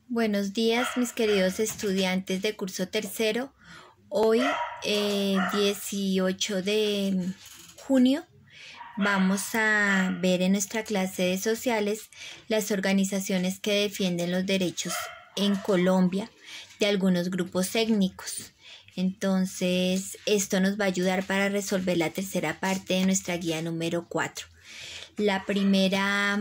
Buenos días, mis queridos estudiantes de curso tercero. Hoy, 18 de junio, vamos a ver en nuestra clase de sociales las organizaciones que defienden los derechos en Colombia de algunos grupos étnicos. Entonces, esto nos va a ayudar para resolver la tercera parte de nuestra guía número 4. La primera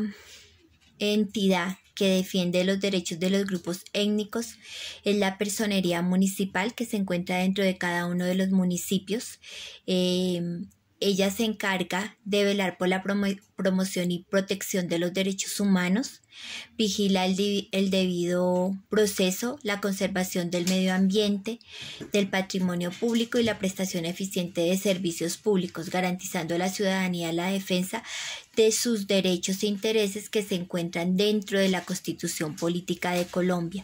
entidad que defiende los derechos de los grupos étnicos es la Personería Municipal, que se encuentra dentro de cada uno de los municipios. Ella se encarga de velar por la promoción y protección de los derechos humanos, vigila el debido proceso, la conservación del medio ambiente, del patrimonio público y la prestación eficiente de servicios públicos, garantizando a la ciudadanía la defensa de sus derechos e intereses que se encuentran dentro de la Constitución Política de Colombia.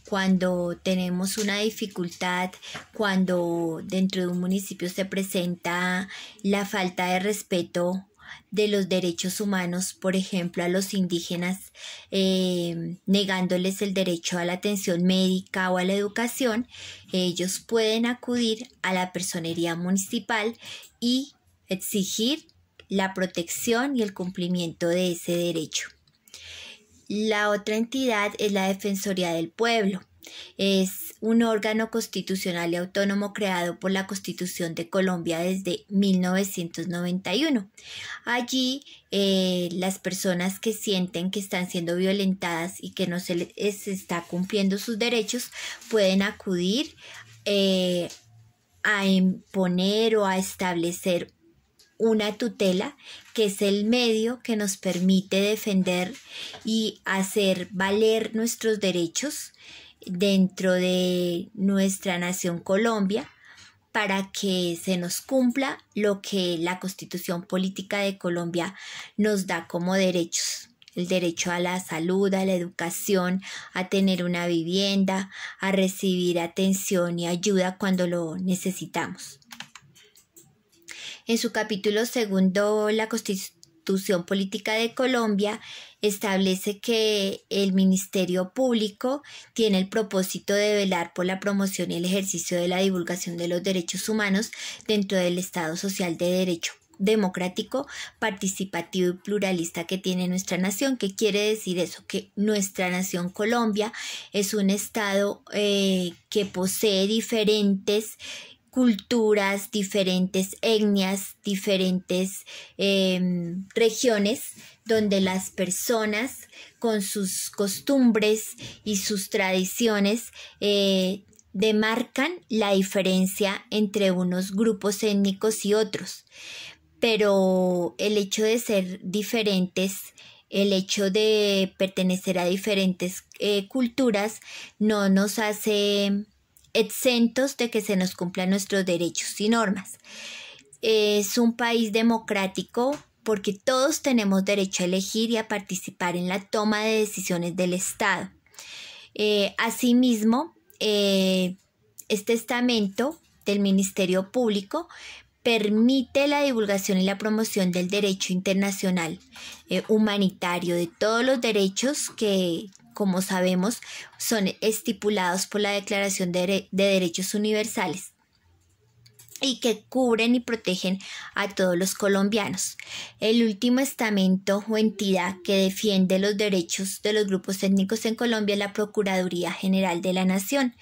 Cuando tenemos una dificultad, cuando dentro de un municipio se presenta la falta de respeto de los derechos humanos, por ejemplo, a los indígenas, negándoles el derecho a la atención médica o a la educación, ellos pueden acudir a la Personería Municipal y exigir la protección y el cumplimiento de ese derecho. La otra entidad es la Defensoría del Pueblo. Es un órgano constitucional y autónomo creado por la Constitución de Colombia desde 1991. Allí las personas que sienten que están siendo violentadas y que no se les está cumpliendo sus derechos pueden acudir a imponer o a establecer una tutela, que es el medio que nos permite defender y hacer valer nuestros derechos dentro de nuestra nación Colombia, para que se nos cumpla lo que la Constitución Política de Colombia nos da como derechos. El derecho a la salud, a la educación, a tener una vivienda, a recibir atención y ayuda cuando lo necesitamos. En su capítulo segundo, la Constitución Política de Colombia establece que el Ministerio Público tiene el propósito de velar por la promoción y el ejercicio de la divulgación de los derechos humanos dentro del Estado social de derecho democrático, participativo y pluralista que tiene nuestra nación. ¿Qué quiere decir eso? Que nuestra nación Colombia es un estado que posee diferentes culturas, diferentes etnias, diferentes regiones, donde las personas con sus costumbres y sus tradiciones demarcan la diferencia entre unos grupos étnicos y otros. Pero el hecho de ser diferentes, el hecho de pertenecer a diferentes culturas no nos hace exentos de que se nos cumplan nuestros derechos y normas. Es un país democrático porque todos tenemos derecho a elegir y a participar en la toma de decisiones del Estado. Asimismo, este estamento del Ministerio Público permite la divulgación y la promoción del derecho internacional humanitario, de todos los derechos que, como sabemos, son estipulados por la Declaración de Derechos Universales y que cubren y protegen a todos los colombianos. El último estamento o entidad que defiende los derechos de los grupos étnicos en Colombia es la Procuraduría General de la Nación.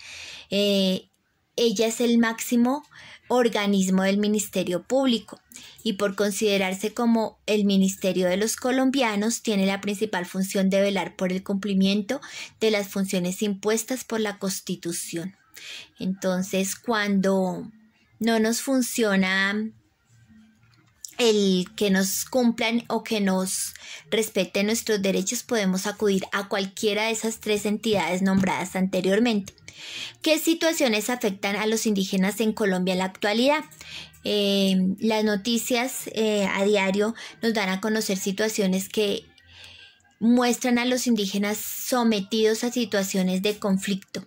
Ella es el máximo organismo del Ministerio Público y, por considerarse como el Ministerio de los colombianos, tiene la principal función de velar por el cumplimiento de las funciones impuestas por la Constitución. Entonces, cuando no nos funciona el que nos cumplan o que nos respeten nuestros derechos, podemos acudir a cualquiera de esas tres entidades nombradas anteriormente. ¿Qué situaciones afectan a los indígenas en Colombia en la actualidad? Las noticias a diario nos dan a conocer situaciones que muestran a los indígenas sometidos a situaciones de conflicto.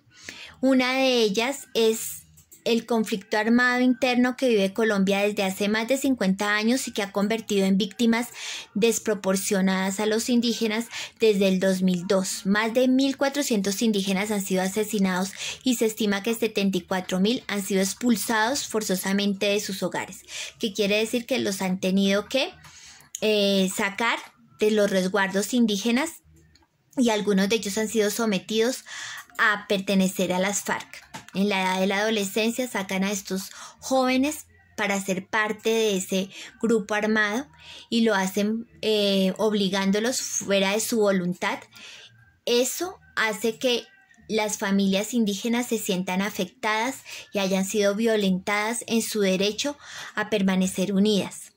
Una de ellas es el conflicto armado interno que vive Colombia desde hace más de 50 años y que ha convertido en víctimas desproporcionadas a los indígenas desde el 2002. Más de 1.400 indígenas han sido asesinados y se estima que 74.000 han sido expulsados forzosamente de sus hogares, que quiere decir que los han tenido que sacar de los resguardos indígenas y algunos de ellos han sido sometidos a pertenecer a las FARC. En la edad de la adolescencia sacan a estos jóvenes para ser parte de ese grupo armado y lo hacen obligándolos fuera de su voluntad. Eso hace que las familias indígenas se sientan afectadas y hayan sido violentadas en su derecho a permanecer unidas.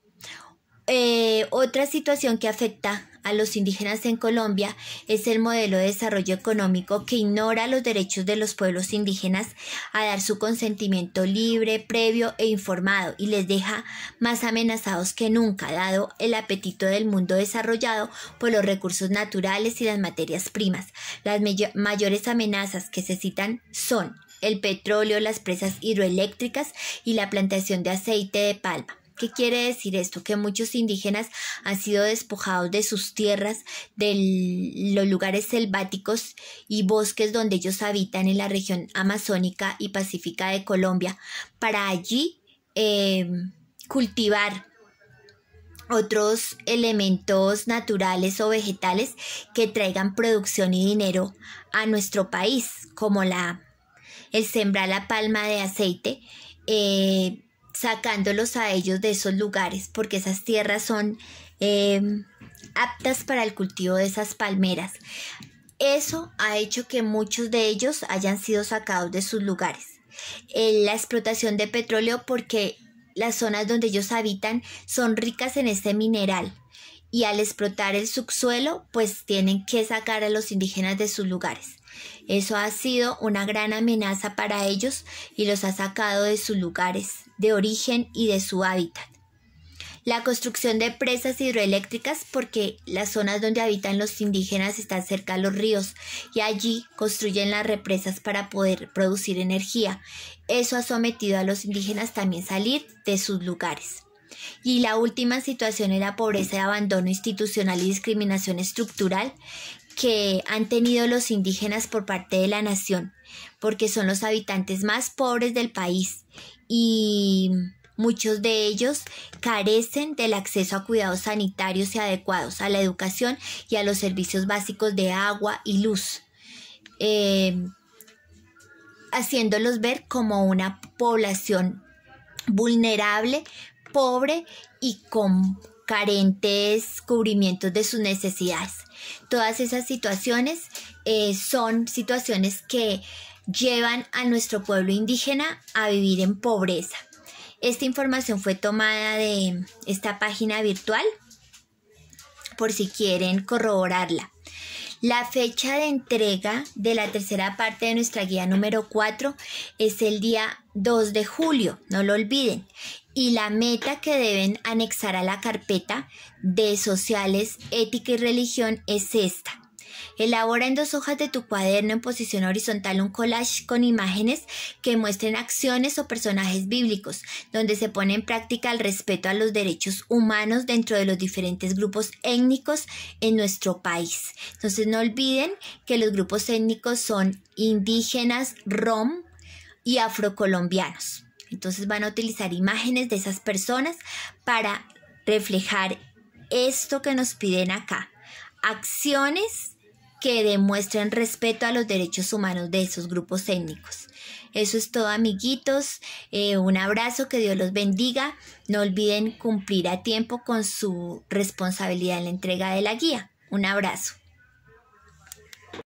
Otra situación que afecta a los indígenas en Colombia es el modelo de desarrollo económico que ignora los derechos de los pueblos indígenas a dar su consentimiento libre, previo e informado y les deja más amenazados que nunca, dado el apetito del mundo desarrollado por los recursos naturales y las materias primas. Las mayores amenazas que se citan son el petróleo, las presas hidroeléctricas y la plantación de aceite de palma. ¿Qué quiere decir esto? Que muchos indígenas han sido despojados de sus tierras, de los lugares selváticos y bosques donde ellos habitan en la región amazónica y pacífica de Colombia, para allí cultivar otros elementos naturales o vegetales que traigan producción y dinero a nuestro país, como el sembrar la palma de aceite, sacándolos a ellos de esos lugares, porque esas tierras son aptas para el cultivo de esas palmeras. Eso ha hecho que muchos de ellos hayan sido sacados de sus lugares. La explotación de petróleo, porque las zonas donde ellos habitan son ricas en este mineral y al explotar el subsuelo, pues tienen que sacar a los indígenas de sus lugares. Eso ha sido una gran amenaza para ellos y los ha sacado de sus lugares de origen y de su hábitat. La construcción de presas hidroeléctricas, porque las zonas donde habitan los indígenas están cerca a los ríos y allí construyen las represas para poder producir energía. Eso ha sometido a los indígenas también a salir de sus lugares. Y la última situación es la pobreza y abandono institucional y discriminación estructural que han tenido los indígenas por parte de la nación, porque son los habitantes más pobres del país y muchos de ellos carecen del acceso a cuidados sanitarios y adecuados, a la educación y a los servicios básicos de agua y luz, haciéndolos ver como una población vulnerable, pobre y con carentes cubrimientos de sus necesidades. Todas esas situaciones son situaciones que llevan a nuestro pueblo indígena a vivir en pobreza. Esta información fue tomada de esta página virtual por si quieren corroborarla. La fecha de entrega de la tercera parte de nuestra guía número 4 es el día 2 de julio, no lo olviden. Y la meta que deben anexar a la carpeta de sociales, ética y religión es esta. Elabora en 2 hojas de tu cuaderno en posición horizontal un collage con imágenes que muestren acciones o personajes bíblicos, donde se pone en práctica el respeto a los derechos humanos dentro de los diferentes grupos étnicos en nuestro país. Entonces no olviden que los grupos étnicos son indígenas, rom y afrocolombianos. Entonces van a utilizar imágenes de esas personas para reflejar esto que nos piden acá. Acciones que demuestren respeto a los derechos humanos de esos grupos étnicos. Eso es todo, amiguitos. Un abrazo, que Dios los bendiga. No olviden cumplir a tiempo con su responsabilidad en la entrega de la guía. Un abrazo.